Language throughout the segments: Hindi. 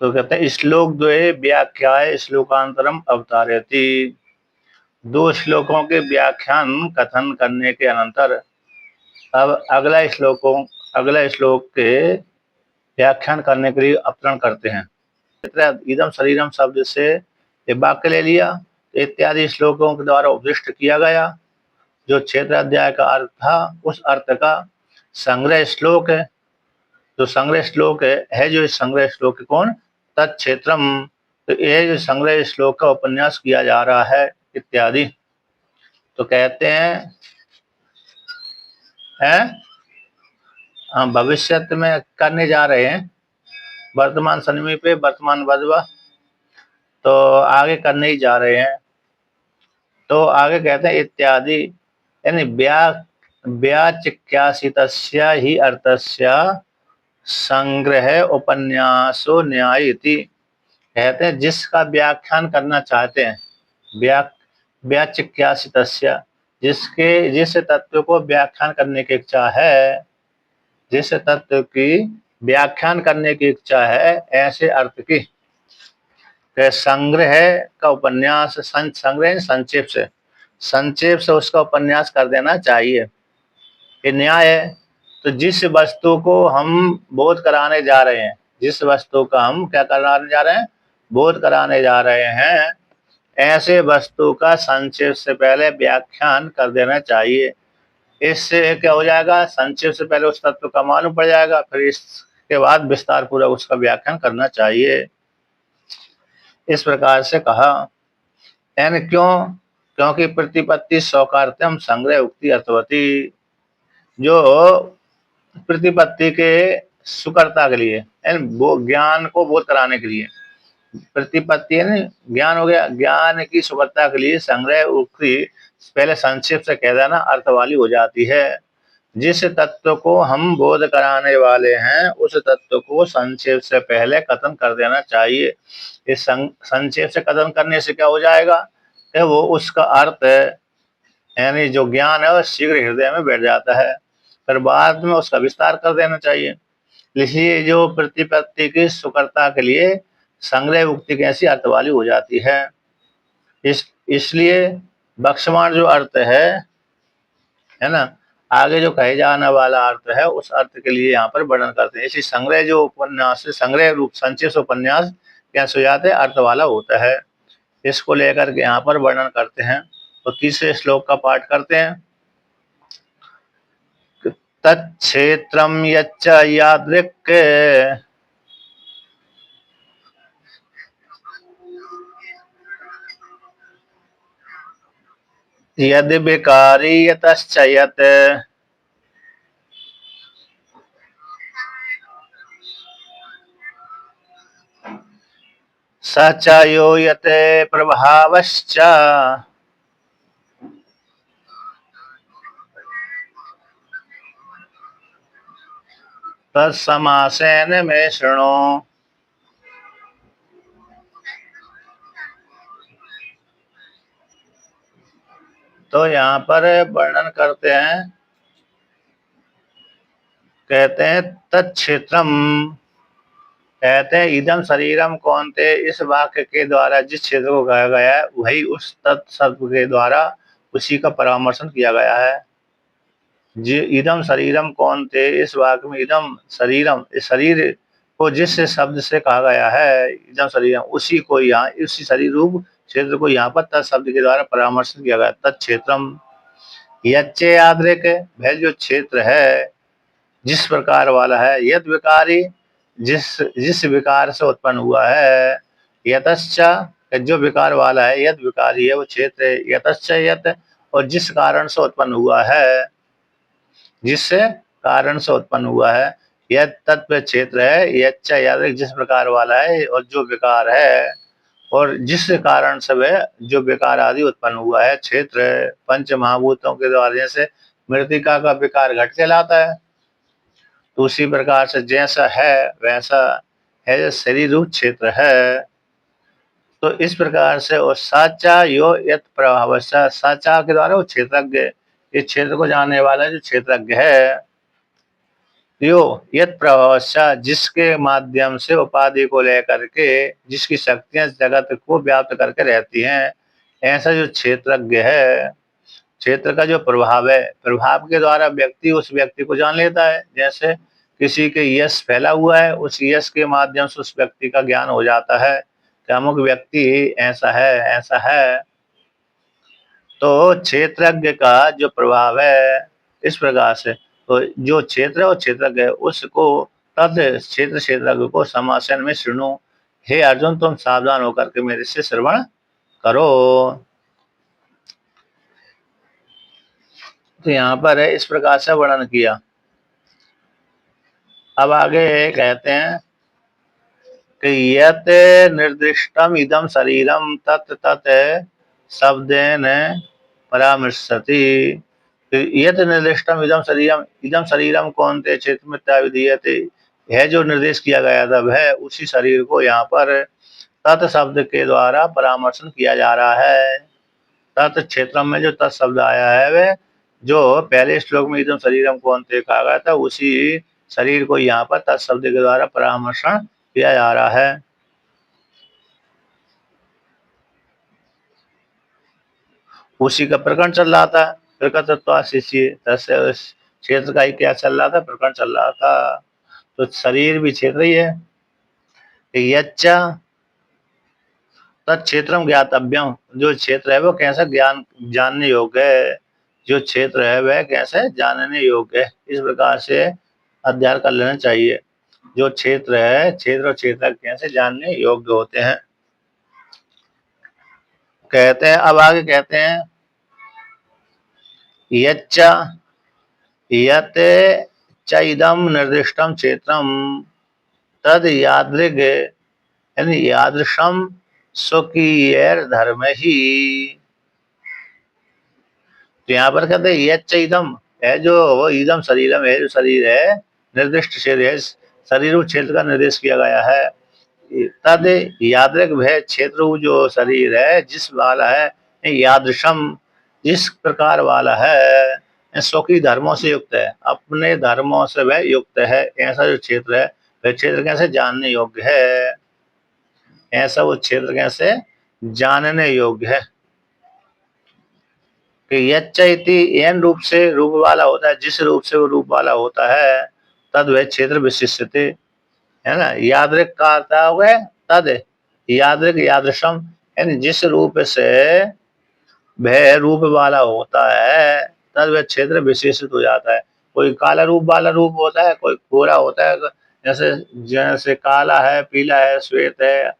तो कहते हैं श्लोक द्वये व्याख्याय श्लोकांतरम अवतारयति। दो श्लोकों के व्याख्यान कथन करने के अनंतर अब अगला श्लोक के व्याख्यान करने के लिए अवतरण करते हैं। इदम शरीरम शब्द से ये वाक्य ले लिया, इत्यादि श्लोकों के द्वारा उपदिष्ट किया गया जो क्षेत्र अध्याय का अर्थ था, उस अर्थ का संग्रह श्लोक है। जो संग्रह श्लोक है जो संग्रह श्लोक कौन, तत्क्षेत्रम। तो ये जो संग्रह श्लोक का उपन्यास किया जा रहा है इत्यादि। तो कहते हैं हम भविष्य में करने जा रहे हैं, वर्तमान सन्निधि पे वर्तमान वज्वा, तो आगे करने ही जा रहे हैं। तो आगे कहते हैं इत्यादि, यानी व्याचिक्यासितस्य ही अर्थस्य संग्रह उपन्यासो न्याय इति। कहते हैं जिसका व्याख्यान करना चाहते हैं, व्याचिक्यासितस्य, जिस तत्व को व्याख्यान करने की इच्छा है, जिस तत्व की व्याख्यान करने की इच्छा है, ऐसे अर्थ की संग्रह का उपन्यास, संग्रह संक्षेप से उसका उपन्यास कर देना चाहिए। ये न्याय है। तो जिस वस्तु को हम बोध कराने जा रहे हैं, जिस वस्तु का हम क्या कराने जा रहे हैं, बोध कराने जा रहे हैं, ऐसे वस्तु का संक्षेप से पहले व्याख्यान कर देना चाहिए। इससे क्या हो जाएगा, संक्षेप से पहले उस तत्व का मालूम पड़ जाएगा, फिर इसके बाद विस्तार पूर्वक उसका व्याख्यान करना चाहिए। इस प्रकार से कहा। यानी क्योंकि प्रतिपत्ति सौकार्त्यम संग्रह उक्ति अर्थवती। जो प्रतिपत्ति के सुकर्ता के लिए, वो ज्ञान को बोध कराने के लिए, प्रतिपत्ति है ज्ञान हो गया, ज्ञान की सुकर्ता के लिए संग्रह उक्ति पहले संक्षेप से कह देना अर्थ वाली हो जाती है। जिस तत्व को हम बोध कराने वाले हैं, उस तत्व को संक्षेप से पहले कथन कर देना चाहिए। इस संक्षेप से कथन करने से क्या हो जाएगा कि वो उसका अर्थ यानी जो ज्ञान है वो शीघ्र हृदय में बैठ जाता है, फिर बाद में उसका विस्तार कर देना चाहिए। इसलिए जो प्रतिपत्ति की सुकर्ता के लिए संग्रह उक्ति कैसी अर्थ वाली हो जाती है। इसलिए बक्षमाण जो अर्थ है ना, आगे जो कहे जाने वाला अर्थ है, उस अर्थ के लिए यहाँ पर वर्णन करते हैं। इसी संग्रह जो उपन्यास, संग्रह रूप संक्षेप उपन्यास कैसे हो जाते हैं, अर्थ वाला होता है। इसको लेकर के यहाँ पर वर्णन करते हैं। तो तीसरे श्लोक का पाठ करते हैं। तत्क्षेत्रम यच्च यादृक् यदि विकारी यतश्च यत् स च यो यत् प्रभावश्च तत्समासेन मे शृणु। तो यहाँ पर वर्णन करते हैं, कहते हैं तत्क्षेत्रम, कहते हैं इदम शरीरम कौन्ते, इस वाक्य के द्वारा जिस क्षेत्र को कहा गया है वही उस तत्शब्द के द्वारा उसी का परामर्शन किया गया है। इदम शरीरम कौन्ते, इस वाक्य में इदम शरीरम, इस शरीर को जिस शब्द से कहा गया है इदम शरीरम, उसी को यहाँ उसी शरीर रूप क्षेत्र को यहाँ पर तत्शब्द के द्वारा परामर्शन किया गया। तत्क्षेत्रम यच्चे यादृक, वह जो क्षेत्र है जिस प्रकार वाला है, यद विकारी, जिस विकार से उत्पन्न हुआ है, यतश्च जो विकार वाला है, यद विकारी है वो क्षेत्र, यतश्च यत, और जिस कारण से उत्पन्न हुआ है, जिस कारण से उत्पन्न हुआ है, यह तत्व क्षेत्र है। यच्च यादृक, जिस प्रकार वाला है, और जो विकार है, और जिस कारण से वह जो विकार आदि उत्पन्न हुआ है, क्षेत्र पंच महाभूतों के द्वारा जैसे मृतिका का विकार घट कहलाता है, तो उसी प्रकार से जैसा है वैसा है शरीर रूप क्षेत्र है। तो इस प्रकार से और साचा यो यत प्रभाव, साचा के द्वारा वो क्षेत्रज्ञ, इस क्षेत्र को जानने वाला जो क्षेत्रज्ञ है, यो यत प्रभावशा, जिसके माध्यम से उपाधि को लेकर के जिसकी शक्तियां जगत को व्याप्त करके रहती हैं, ऐसा जो क्षेत्रज्ञ है, क्षेत्र का जो प्रभाव है, प्रभाव के द्वारा व्यक्ति उस व्यक्ति को जान लेता है। जैसे किसी के यश फैला हुआ है, उस यश के माध्यम से उस व्यक्ति का ज्ञान हो जाता है कि अमुक व्यक्ति ऐसा है, ऐसा है। तो क्षेत्रज्ञ का जो प्रभाव है इस प्रकार से, तो जो क्षेत्र और क्षेत्रज्ञ है उसको तद क्षेत्र क्षेत्रज्ञ को समासन में सुनो। हे अर्जुन, तुम सावधान होकर के मेरे से श्रवण करो। तो यहाँ पर है इस प्रकार से वर्णन किया। अब आगे कहते हैं कि यत निर्दिष्टम इदम शरीरम तत् तत् शब्देन परामर्शति। यत निर्दिष्टम इदम शरीरम कौन ते क्षेत्र में विधीयते, है जो निर्देश किया गया था वह उसी शरीर को यहाँ पर तत् शब्द के द्वारा परामर्शन किया जा रहा है। तत् क्षेत्र में जो तत् शब्द आया है वह जो पहले श्लोक में इदम शरीरम कौन ते कहा गया था, उसी शरीर को यहाँ पर तत् शब्द के द्वारा परामर्शन किया जा रहा है। उसी का प्रकरण चल रहा था, शिष्य क्षेत्र का ही क्या चल रहा था, प्रकरण चल रहा था। तो शरीर भी क्षेत्र ही है। यच्चा तत्क्षेत्रम ज्ञातव्यम, जो क्षेत्र है वो कैसा ज्ञान जानने योग्य है, जो क्षेत्र है वह कैसे जानने योग्य है, इस प्रकार से अध्ययन कर लेना चाहिए। जो क्षेत्र है, क्षेत्र और क्षेत्र कैसे जानने योग्य होते हैं। कहते हैं, अब आगे कहते हैं यच्चा यत च इदम निर्दिष्टम क्षेत्रम तद यादृग, यानी यादृशम स्वकीय धर्म ही। तो यहाँ पर कहते हैं यच्च इदम, है जो वो इदम शरीरम है, जो शरीर है निर्दिष्ट क्षेत्र है, शरीर क्षेत्र का निर्देश किया गया है। तद यादृग भय क्षेत्र, जो शरीर है जिस वाला है, यादृशम जिस प्रकार वाला है, स्वकीय धर्मों से युक्त है, अपने धर्मों से वह युक्त है, ऐसा जो क्षेत्र है वह क्षेत्र कैसे जानने योग्य है, ऐसा वो क्षेत्र कैसे जानने योग्य है। कि यच्च इति एन रूप से रूप वाला होता है, जिस रूप से वो रूप वाला होता है, तद वह क्षेत्र विशिष्टते, है ना। यादृक का अर्थ हो गया तद, यादृक यादृशम, यानी जिस रूप से वह रूप वाला होता है तद वह क्षेत्र विशेषित हो जाता है। कोई काला रूप वाला रूप होता है, कोई गोरा होता है, जैसे जैसे काला है, पीला है, श्वेत है,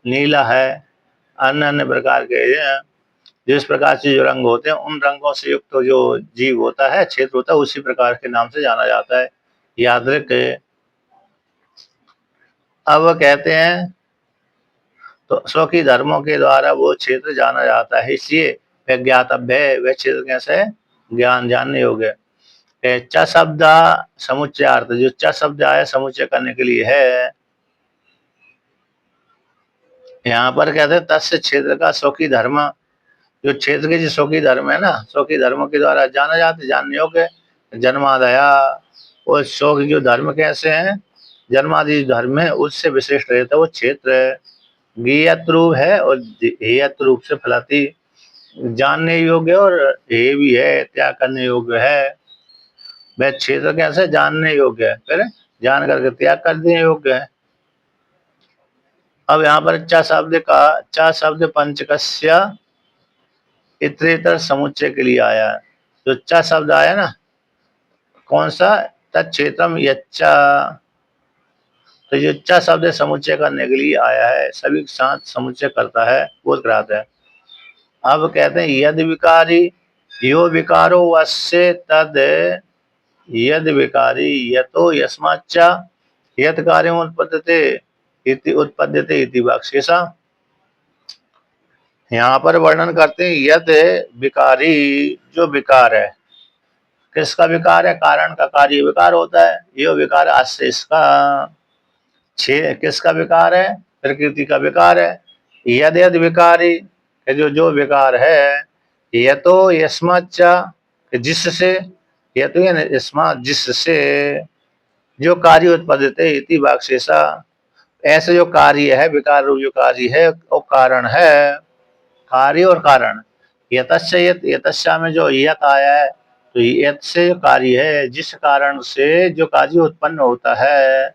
नीला है, अन्य अन्य प्रकार के जिस प्रकार से जो रंग होते हैं उन रंगों से युक्त जो जीव होता है, क्षेत्र होता है, उसी प्रकार के नाम से जाना जाता है, यादृक। अब वह कहते हैं तो स्वकीय धर्मों के द्वारा वो क्षेत्र जाना जाता है, इसलिए वह ज्ञातव्य, वह क्षेत्र कैसे ज्ञान जानने योग्य। च शब्द समुच्चयार्थ, जो च शब्द आया समुच्चय करने के लिए है। यहाँ पर कहते हैं तस्य क्षेत्र का स्वकीय धर्म, जो क्षेत्र के जो स्वकीय धर्म है ना, स्वकीय धर्मों के द्वारा जाना जाता है, जानने योग्य। जन्मादया, और शोक जो धर्म कैसे हैं, जन्मादि धर्म है उससे विशिष्ट रहता है वो क्षेत्र। ज्ञेयत रूप है और हेयत रूप से फलाती, जानने योग्य और हे भी है, त्याग करने योग्य है। वह क्षेत्र कैसे जानने योग्य है, फिर जान करके त्याग कर देने योग्य है। अब यहाँ पर च शब्द का, च शब्द पंचकस्य इतरेतर समुच्चय के लिए आया है। जो च शब्द आया ना, कौन सा, तत्क्षेत्रम यच्चा, तो जो च शब्द समुच्चय करने के लिए आया है, सभी के साथ समुच्चय करता है, वो कराता है। अब कहते हैं यद विकारी, यो विकारो वश्य तद यद विकारी यतो यस्माच्चा यत कार्य उत्पद्यते इति वाक्शेषा। यहाँ पर वर्णन करते हैं यद विकारी, जो विकार है, किसका विकार है, कारण का कार्य विकार होता है, यो विकार आश्रय इसका, किसका विकार है, प्रकृति का विकार है। यद यद विकारी, जो जो विकार है, यतो यस्माच्चा, जिससे, यतो यानी यस्मात् जिससे, जो कार्य उत्पद्यते इति वाक्शेषा, ऐसे जो कार्य है, विकार रूप जो कार्य है वो कारण है। कार्य और कारण, यतस्य यत, यतस्या में जो यत आया है, तो यत से जो कार्य है, जिस कारण से जो कार्य उत्पन्न होता है,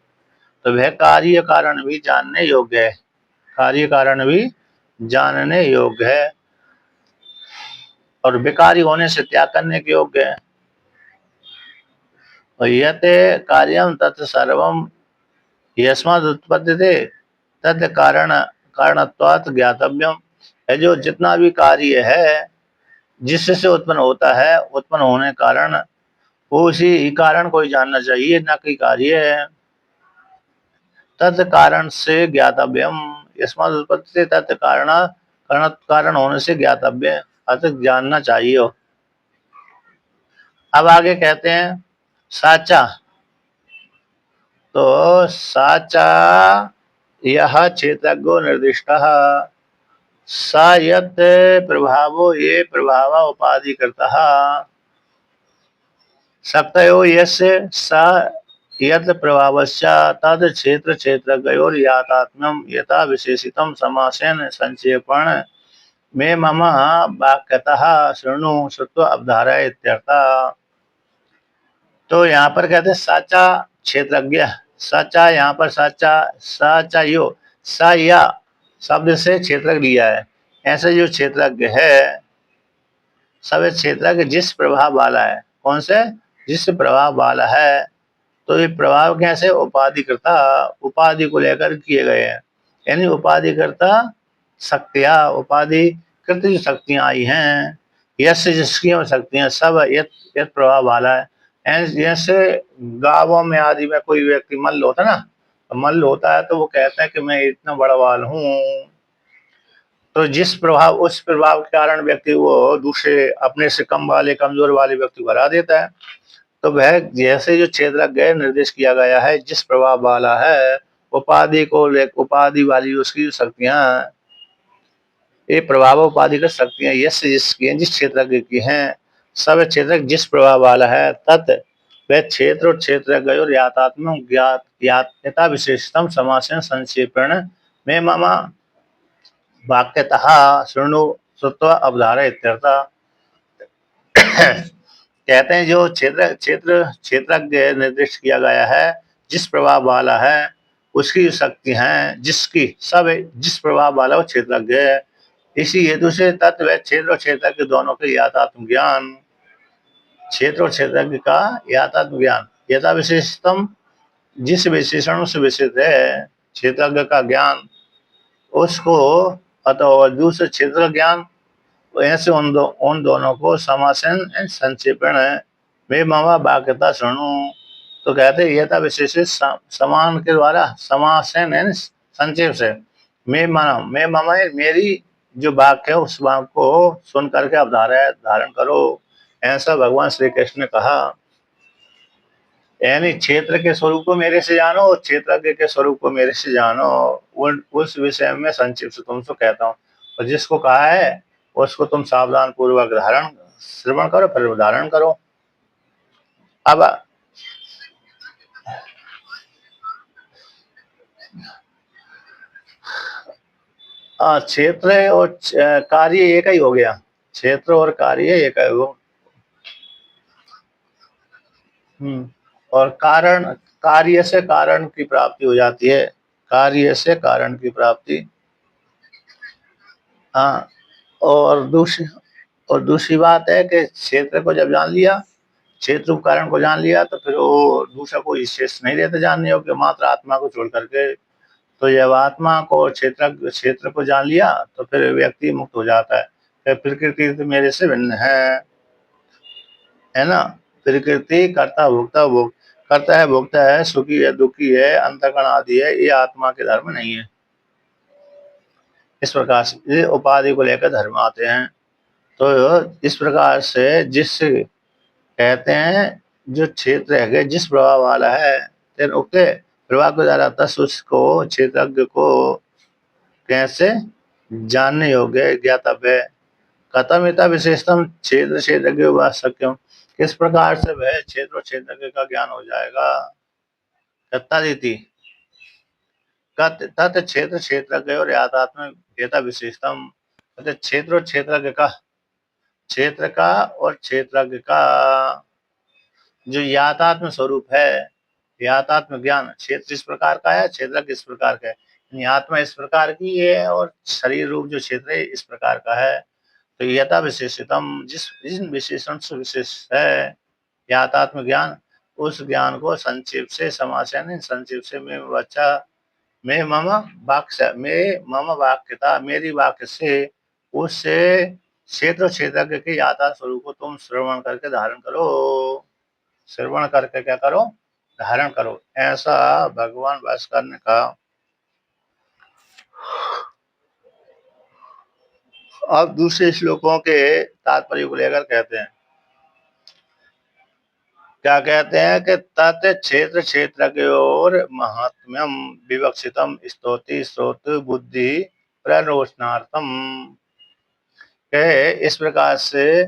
तो वह कार्य कारण भी जानने योग्य है। कार्य कारण भी जानने योग्य है और विकारी होने से त्याग करने के योग्य है। और यत कार्यम तत् सर्वम यस्माद् उत्पद्यते तद कारण कारणत्वात् ज्ञातव्यम, है जो जितना भी कार्य है जिससे उत्पन्न होता है, उत्पन्न होने कारण वो उसी कारण को ही जानना चाहिए, न कि कार्य है। तत् कारण से ज्ञातव्यम, यस्माद् उत्पत्ति तत् कारण, कारण होने से ज्ञातव्य, अतः जानना चाहिए। अब आगे कहते हैं साचा, तो साचा यह क्षेत्रज्ञो निर्दिष्ट स यत् प्रभावो ये प्रभाव उपाधि करता शक्तयो यस्य स यत् प्रभावस्य तद क्षेत्र क्षेत्रज्ञयोर यातात्म्यम यथा विशेषितम समासेन संक्षेपण में मम वाक्यतः शृणु श्रुत्वा अवधारय इत्यर्थः। तो यहाँ पर कहते हैं साचा क्षेत्रज्ञ, साचा, यहाँ पर साचा, साचा यो, सा या शब्द से क्षेत्रज्ञ लिया है। ऐसे जो क्षेत्रज्ञ है, सब क्षेत्रज्ञ जिस प्रभाव वाला है, कौन से, जिस प्रभाव वाला है, तो ये प्रभाव कैसे, उपाधि करता, उपाधि को लेकर किए गए हैं। यानी उपाधि करता शक्तियां, उपाधि कृत जो शक्तियां आई हैं, यश जिसकी शक्तियां सब यत यत प्रभाव वाला है। जैसे गांवों में आदि में कोई व्यक्ति मल्ल होता है ना, तो मल्ल होता है तो वो कहता है कि मैं इतना बड़ा वाल हूँ, तो जिस प्रभाव, उस प्रभाव के कारण व्यक्ति वो दूसरे अपने से कम वाले, कमजोर वाले व्यक्ति को हरा देता है। तो वह जैसे जो क्षेत्रज्ञ निर्देश किया गया है, जिस प्रभाव वाला है, उपाधि को ले, उपाधि वाली उसकी शक्तियां, ये प्रभाव उपाधि कर शक्तियां यश जिसकी हैं, जिस क्षेत्रज्ञ की हैं, सब क्षेत्र जिस प्रभाव वाला है, तत् वह क्षेत्र और क्षेत्रज्ञ और यातात्म ज्ञात यथा विशेषतम समासन संक्षेपण में मम वाक्यतः शृणु श्रुत्वा अवधारय इत्यर्थः। कहते हैं जो क्षेत्र क्षेत्र क्षेत्रज्ञ निर्दिष्ट किया गया है, जिस प्रभाव वाला है, उसकी जो शक्ति है, जिसकी सब जिस प्रभाव वाला वो क्षेत्रज्ञ है। इसी हेतु से तत्व क्षेत्र और क्षेत्रज्ञ दोनों के यातात्म ज्ञान, क्षेत्र और क्षेत्रज्ञ का यातात्म ज्ञान, यथा विशेषतम जिस विशेषणों से विशेष है क्षेत्रज्ञ का ज्ञान, उसको अथवा दूसरे क्षेत्र ज्ञान, ऐसे उन दोनों को समासन संक्षेपण में मामा वाक्यता सुनो। तो कहते हैं यथा विशेष समान के द्वारा समासन संक्षेप से मैं माना, मैं मामा मेरी जो वाक्य है उस वाक्य को सुन करके अब धारण करो, ऐसा भगवान श्री कृष्ण ने कहा। यानी क्षेत्र के स्वरूप को मेरे से जानो और क्षेत्रज्ञ के स्वरूप को मेरे से जानो, उस विषय में संक्षिप्त से तुमसे कहता हूँ। और जिसको कहा है उसको तुम सावधान पूर्वक धारण श्रवण करो, फिर धारण करो। अब क्षेत्र और कार्य एक ही हो गया, क्षेत्र और कार्य एक है वो। और कारण, कार्य से कारण की प्राप्ति हो जाती है, कार्य से कारण की प्राप्ति। हाँ, और दूसरी बात है कि क्षेत्र को जब जान लिया, क्षेत्र उपकरण को जान लिया, तो फिर वो दूसरा कोई शेष नहीं रहता जानने योग्य, मात्र आत्मा को छोड़ करके। तो जब आत्मा को क्षेत्र को जान लिया तो फिर व्यक्ति मुक्त हो जाता है। फिर प्रकृति तो मेरे से भिन्न है ना। प्रकृति करता भोक्ता, भोग करता है, भोगता है, सुखी है, दुखी है, अंतःकरण आदि है, ये आत्मा के धर्म नहीं है। इस प्रकार से ये उपाधि को लेकर धर्म आते हैं। तो इस प्रकार से जिस कहते हैं जो क्षेत्र है जिस प्रभाव वाला है, तेन उक्ते प्रभाव के द्वारा तस् उसको क्षेत्रज्ञ को कैसे जानने योग्य ज्ञातव्य। कथम इतना विशेषतम क्षेत्र क्षेत्रज्ञ वाक्यम, किस प्रकार से वह क्षेत्र क्षेत्रज्ञ का ज्ञान हो जाएगा। तत्तादिति तत् क्षेत्र क्षेत्रज्ञ और यातात्म भेदा विशेषतम। क्षेत्र और क्षेत्रज्ञ का, क्षेत्र का और क्षेत्रज्ञ का जो यातात्म स्वरूप है, यातात्म ज्ञान, क्षेत्र इस प्रकार का है, क्षेत्र किस प्रकार का है। आत्मा इस प्रकार की है और शरीर रूप जो क्षेत्र है इस प्रकार का है। तो यथा विशेषतम, जिन विशेषण से विशेष है यातात्म ज्ञान, उस ज्ञान को संक्षेप से, समासन संक्षेप से मैं बच्चा मैं मम वाक्य, मैं मम वाक्यता, मेरी वाक्य से उससे क्षेत्र क्षेत्रज्ञ के याथात्म स्वरूप को तुम श्रवण करके धारण करो। श्रवण करके क्या करो? धारण करो। ऐसा भगवान भास्कर ने कहा। अब दूसरे श्लोकों के तात्पर्य को लेकर कहते हैं, क्या कहते हैं कि तत् क्षेत्र क्षेत्रज्ञयोर महात्म्यम विवक्षितम स्तोति स्रोत बुद्धि प्ररोचनार्थम। इस प्रकार से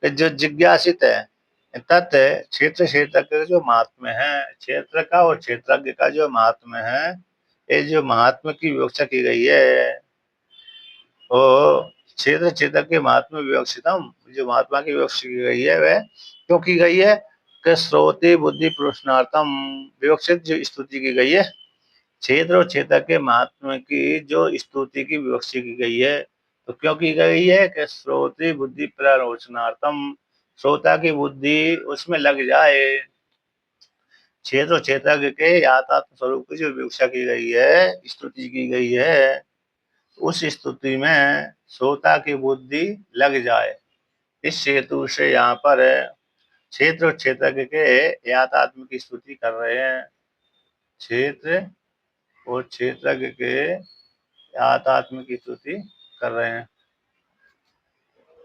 जो जिज्ञासित है, तत् क्षेत्र क्षेत्र का जो महात्म्य है, क्षेत्र का और क्षेत्रज्ञ का जो महात्म्य है, ये जो महात्म्य की विवक्षा की गई है, वो क्षेत्र क्षेत्र के महात्म्य विवक्षितम, जो महात्मा की विवक्षा की गई है वह क्यों की गई है कि श्रोते बुद्धि प्रश्नार्थम, विवक्षित जो स्तुति की गई है क्षेत्र और क्षेत्र के महात्म्य की जो स्तुति की विवक्षा की गई है, तो क्यों की गई है कि श्रोते बुद्धि प्ररोचनार्थम, श्रोता की बुद्धि उसमें लग जाए। क्षेत्र और क्षेत्रज्ञ के याथात्म स्वरूप की जो विवक्षा की गई है, स्तुति की गई है, उस स्तुति में श्रोता की बुद्धि लग जाए। इस हेतु से यहाँ पर क्षेत्र और क्षेत्रज्ञ के याथात्म की स्तुति कर रहे हैं। क्षेत्र और क्षेत्रज्ञ के याथात्म की स्तुति कर रहे हैं।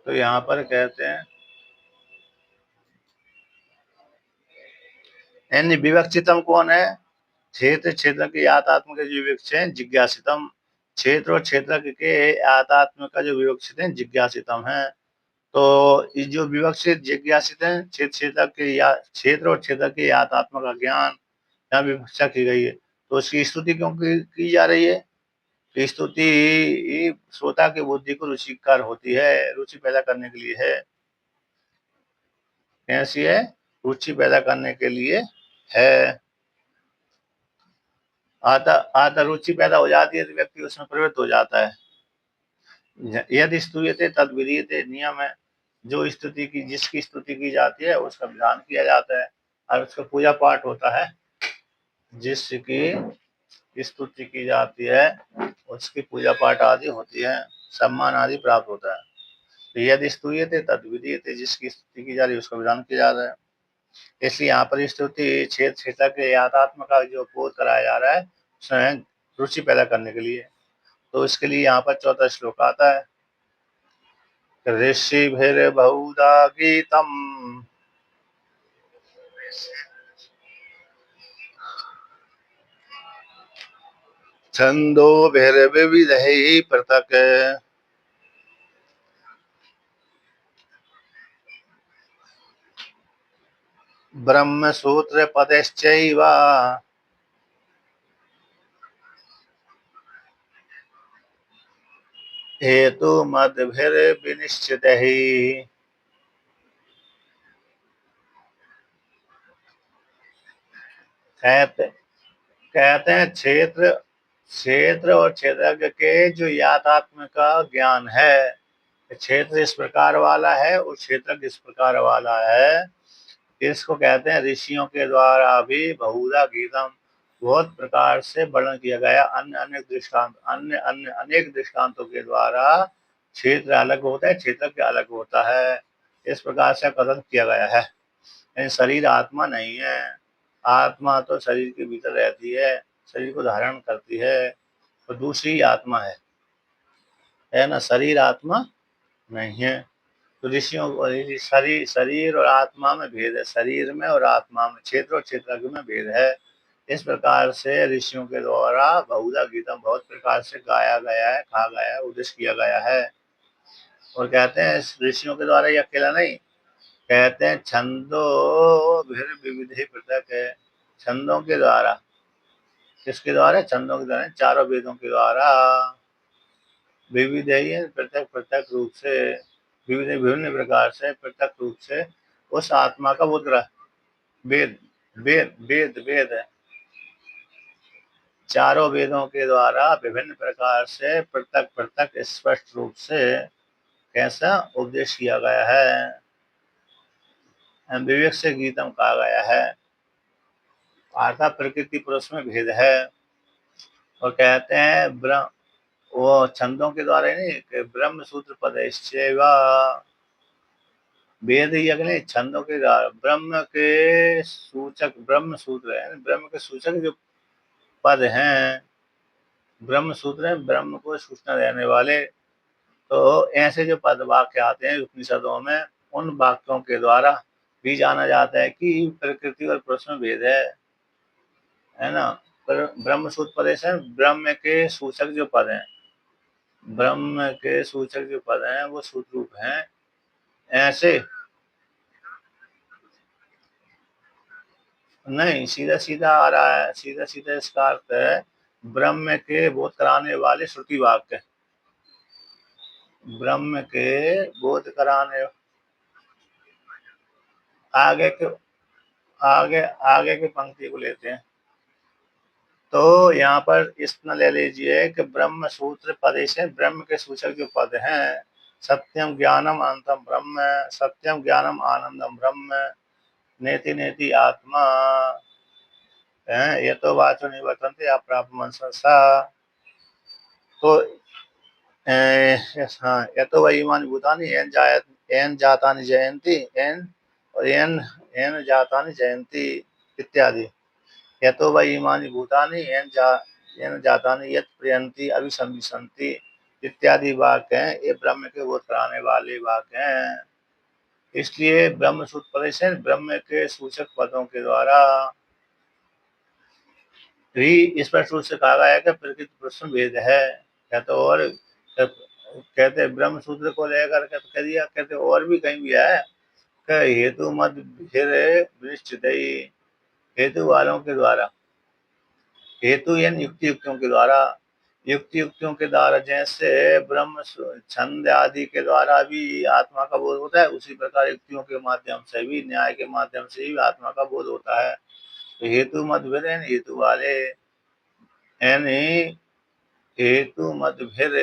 तो यहाँ पर कहते हैं यानी विवक्षितम कौन है? क्षेत्र क्षेत्र के आत्म के जो विवक्षित है जिज्ञासितम, क्षेत्र और क्षेत्र के आत्म का जो विवक्षित है जिज्ञासितम है। तो ये जो विवक्षित जिज्ञासित है क्षेत्र क्षेत्र के या क्षेत्र और क्षेत्र के आत्म का ज्ञान यहाँ विवक्षा की गई है। तो उसकी स्तुति क्यों की जा रही है? तो स्तुति श्रोता की बुद्धि को रुचिकर होती है, रुचि पैदा करने के लिए है। कैसी है? रुचि पैदा करने के लिए है। आता रुचि पैदा हो जाती है तो व्यक्ति उसमें प्रवृत्त हो जाता है। यदि स्तूयते तद विधीयते, नियम है जो स्तुति की, जिसकी स्तुति की जाती है उसका विधान किया जाता है और उसका पूजा पाठ होता है। जिसकी स्तुति की जाती है उसकी पूजा पाठ आदि होती है, सम्मान आदि प्राप्त होता है। तो यदि स्तूयते तद विधीयते, जिसकी स्तुति की जा रही है उसका विधान किया जाता है। इसलिए यहाँ पर स्तुति क्षेत्र क्षेत्र के याथात्म का जो बोध कराया जा रहा है उसमें रुचि पैदा करने के लिए। तो इसके लिए यहाँ पर चौथा श्लोक आता है, ऋषिभिर्बहुधा गीतम छंदोभिर्विविधैः पृथक् ब्रह्मसूत्रपदैश्चैव हेतुमद्भिर्विनिश्चितैः। कहते हैं क्षेत्र क्षेत्र और क्षेत्रज्ञ के जो याथात्म का ज्ञान है, क्षेत्र इस प्रकार वाला है और क्षेत्र किस प्रकार वाला है, इसको कहते हैं ऋषियों के द्वारा भी बहुधा गीतम, बहुत प्रकार से वर्णन किया गया। अन्य अनेक दृष्टांत, अन्य अन्य अनेक दृष्टांतों के द्वारा क्षेत्र अलग होता है, क्षेत्र के अलग होता है, इस प्रकार से कथन किया गया है। यानी शरीर आत्मा नहीं है, आत्मा तो शरीर के भीतर रहती है, शरीर को धारण करती है, तो दूसरी आत्मा है ना, शरीर आत्मा नहीं है। तो ऋषियों शरीर शरीर और आत्मा में भेद है, शरीर में और आत्मा में, क्षेत्र और क्षेत्र में भेद है। इस प्रकार से ऋषियों के द्वारा बहुधा गीतम बहुत प्रकार से गाया गया है, कहा गया है, उद्देश किया गया है। और कहते हैं ऋषियों के द्वारा ये अकेला नहीं, कहते हैं छंदो विविधि पृथक है, छंदों के द्वारा, किसके द्वारा? छंदों के द्वारा, चारों वेदों के द्वारा विविध पृथक पृथक रूप से, विविध विभिन्न प्रकार से पृथक रूप से उस आत्मा का बोध रहा। वेद वेद वेद वेद है, चारों वेदों के द्वारा विभिन्न प्रकार से पृथक पृथक स्पष्ट रूप से कैसा उपदेश किया गया है, विवेक से गीतम कहा गया है। अर्थात प्रकृति पुरुष में भेद है। और कहते हैं ब्रह्म, वो छंदों के द्वारा ही नहीं, ब्रह्म सूत्र पदेश्चैवा, वेद ही अगले छंदों के द्वारा ब्रह्म के सूचक, ब्रह्म सूत्र है, ब्रह्म के सूचक जो पद हैं, ब्रह्म सूत्र है, ब्रह्म को सूचना देने वाले। तो ऐसे जो पद वाक्य आते हैं उपनिषदों में, उन वाक्यों के द्वारा भी जाना जाता है कि प्रकृति और पुरुष में भेद है ना। पर ब्रह्म सूत्र पदेश है, ब्रह्म के सूचक जो पद हैं, ब्रह्म के सूचक जो पद हैं वो सूत्र रूप हैं। ऐसे नहीं, सीधा सीधा आ रहा है, सीधा सीधा इसका अर्थ है ब्रह्म के बोध कराने वाले श्रुति वाक्य, ब्रह्म के बोध कराने, आगे के आगे आगे की पंक्ति को लेते हैं। तो यहाँ पर इतना ले लीजिए कि ब्रह्म सूत्र पद से ब्रह्म के सूचक जो पद हैं, सत्यम ज्ञानम अनंतम ब्रह्म, सत्यम ज्ञानम आनंदम ब्रह्म, नेति नेति आत्मा, ये तो वाचो निवर्तन्ते अप्राप्त मनसा। तो हाँ, ये तो वही ईमान भूतानी एन जातानि जयंती, एन और एन जातानि जयंती इत्यादि। ये तो वही ईमानी भूतानी एन जातानि यत् प्रियंती अभिसंविशन्ति इत्यादि वाक्य हैं। ये ब्रह्म के बोध कराने वाले वाक्य हैं। इसलिए ब्रह्म सूत्र पद से ब्रह्म के सूचक पदों के द्वारा भी स्पष्ट रूप से कहा गया है कि प्रकृति पुरुष में भेद है। कहते और कहते ब्रह्म सूत्र को लेकर के कह दिया, कहते और भी कहीं भी है कि हेतु मत निश्चित, हेतु वालों के द्वारा, हेतु यानी युक्ति युक्तियों के द्वारा, युक्ति युक्तियों के द्वारा जैसे ब्रह्म छंद आदि के द्वारा भी आत्मा का बोध होता है, उसी प्रकार युक्तियों के माध्यम से भी, न्याय के माध्यम से भी आत्मा का बोध होता है। तो हेतु मतभेद हेतु वाले यानी हेतु मतभेद